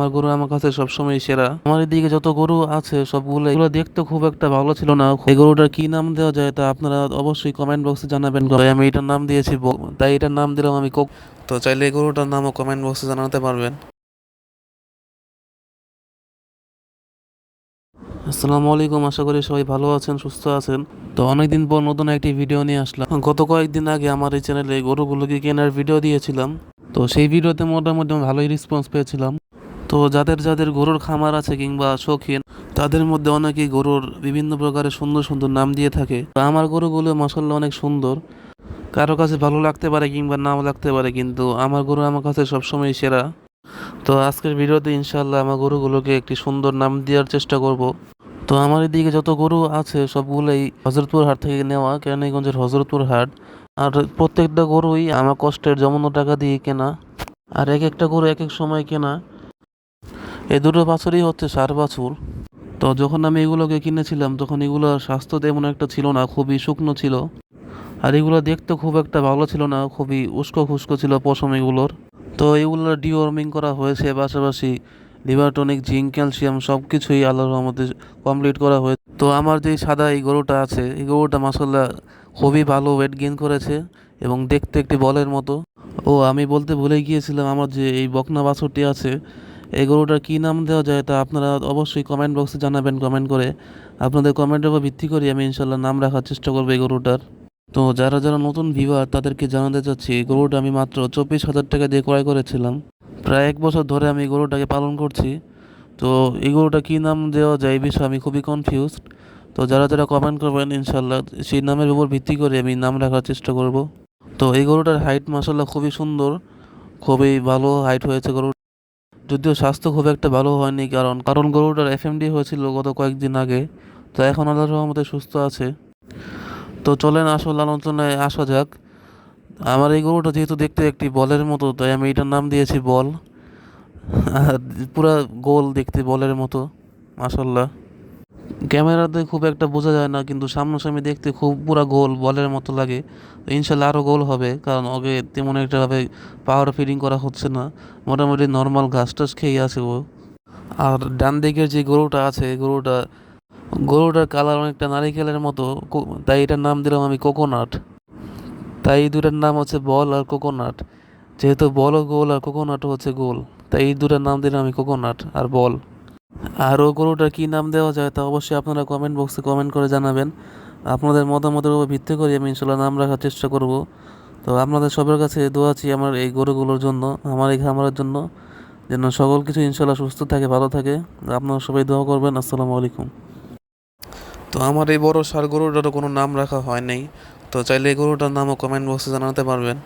আমার গরু আমার কাছে সবসময় সেরা। আমার এদিকে যত গরু আছে সবগুলো এগুলো দেখতে খুব একটা ভালো ছিল না। এই গরুটার কি নাম দেওয়া যায় তা আপনারা অবশ্যই কমেন্ট বক্সে জানাবেন। তাই আমি এটার নাম দিয়েছি তাই এটার নাম দিলাম আমি কোক। তো চাইলে এই গরুটার নামও কমেন্ট বক্সে জানাতে পারবেন। আসসালামু আলাইকুম, আশা করি সবাই ভালো আছেন, সুস্থ আছেন। তো অনেকদিন পর নতুন একটি ভিডিও নিয়ে আসলাম। গত কয়েকদিন আগে আমার এই চ্যানেলে গরুগুলোকে কেনার ভিডিও দিয়েছিলাম। তো সেই ভিডিওতে মোটামুটি ভালোই রেসপন্স পেয়েছিলাম। তো যাদের যাদের গরুর খামার আছে কিংবা শৌখিন, তাদের মধ্যে অনেকেই গরুর বিভিন্ন প্রকারের সুন্দর সুন্দর নাম দিয়ে থাকে। তো আমার গরুগুলো মাসাল্লাহ অনেক সুন্দর। কারো কাছে ভালো লাগতে পারে কিংবা নাও লাগতে পারে, কিন্তু আমার গরু আমার কাছে সবসময় সেরা। তো আজকের ভিডিওতে ইনশাল্লাহ আমার গরুগুলোকে একটি সুন্দর নাম দেওয়ার চেষ্টা করব। তো আমার এদিকে যত গরু আছে সবগুলোই হজরতপুর হাট থেকে নেওয়া, কেরানীগঞ্জের হজরতপুর হাট। আর প্রত্যেকটা গরুই আমার কষ্টের জমানো টাকা দিয়ে কেনা। আর এক একটা গরু এক এক সময় কেনা। এই দুটো বাছুরই হচ্ছে ষাঁড় বাছুর। তো যখন আমি এগুলোকে কিনেছিলাম তখন এগুলোর স্বাস্থ্য তেমন একটা ছিল না, খুবই শুকনো ছিল। আর এগুলো দেখতে খুব একটা ভালো ছিল না, খুবই উস্কো খুস্কো ছিল পশম এগুলোর। তো এগুলোর ডিওয়ার্মিং করা হয়েছে, পাশাপাশি লিভার টনিক, জিঙ্ক, ক্যালসিয়াম সব কিছুই আল্লাহর রহমতে কমপ্লিট করা হয়েছে। তো আমার যে সাদা এই গরুটা আছে, এই গরুটা মাসাল্লাহ খুবই ভালো ওয়েট গেইন করেছে এবং দেখতে একটি বলের মতো। ও আমি বলতে ভুলে গিয়েছিলাম, আমার যে এই বকনা বাছুরটি আছে, এই গরুটার কী নাম দেওয়া যায় তা আপনারা অবশ্যই কমেন্ট বক্সে জানাবেন কমেন্ট করে। আপনাদের কমেন্টের উপর ভিত্তি করে আমি ইনশাল্লাহ নাম রাখার চেষ্টা করবো এই গরুটার। তো যারা যারা নতুন ভিউয়ার তাদেরকে জানাতে চাচ্ছি, এই গরুটা আমি মাত্র 24,000 টাকা দিয়ে ক্রয় করেছিলাম। প্রায় 1 বছর ধরে আমি এই গরুটাকে পালন করছি। তো এই গরুটা কী নাম দেওয়া যায় এই বিষয়ে আমি খুবই কনফিউজড। তো যারা যারা কমেন্ট করবেন ইনশাল্লাহ সেই নামের উপর ভিত্তি করে আমি নাম রাখার চেষ্টা করব। তো এই গরুটার হাইট মাসাল্লাহ খুবই সুন্দর, খুবই ভালো হাইট হয়েছে গরু। যদিও স্বাস্থ্য খুব একটা ভালো হয়নি, কারণ কারণ গরুটার এফএমডি হয়েছিল গত কয়েকদিন আগে। তো এখন আল্লাহর রহমতে সুস্থ আছে। তো চলেন আসল আলোচনায় আসা যাক। আমার এই গরুটা যেহেতু দেখতে একটি বলের মতো, তাই আমি এটার নাম দিয়েছি বল। আর পুরা গোল দেখতে বলের মতো, মাশাল্লাহ। ক্যামেরাতে খুব একটা বোঝা যায় না, কিন্তু সামনাসামনি দেখতে খুব পুরা গোল বলের মতো লাগে। তো ইনশাল্লাহ আরও গোল হবে, কারণ ওকে তেমন একটাভাবে পাওয়ার ফিডিং করা হচ্ছে না। মোটামুটি নর্মাল ঘাস টাস খেয়ে আছে ও। আর ডান দিকের যে গরুটা আছে, গরুটার কালার অনেকটা নারিকেলের মতো, তাই এটার নাম দিলাম আমি কোকোনাট। তাই এই দুটার নাম হচ্ছে বল আর কোকোনাট। যেহেতু বলও গোল আর কোকোনাটও হচ্ছে গোল, তাই এই দুটার নাম দিলাম আমি কোকোনাট আর বল। আর ও গরুটার কী নাম দেওয়া যায় তা অবশ্যই আপনারা কমেন্ট বক্সে কমেন্ট করে জানাবেন। আপনাদের মতামতের উপর ভিত্তি করে আমি ইনশাল্লাহ নাম রাখার চেষ্টা করব। তো আপনাদের সবার কাছে দোয়া আছি আমার এই গরুগুলোর জন্য, আমার এই খামারের জন্য, যেন সকল কিছু ইনশাল্লাহ সুস্থ থাকে, ভালো থাকে। আপনারা সবাই দোয়া করবেন। আসসালামু আলাইকুম। তো আমার এই বড় ষাঁড় গরুটারও কোনো নাম রাখা হয় নাই। তো চাইলে এই গরুটার নামও কমেন্ট বক্সে জানাতে পারবেন।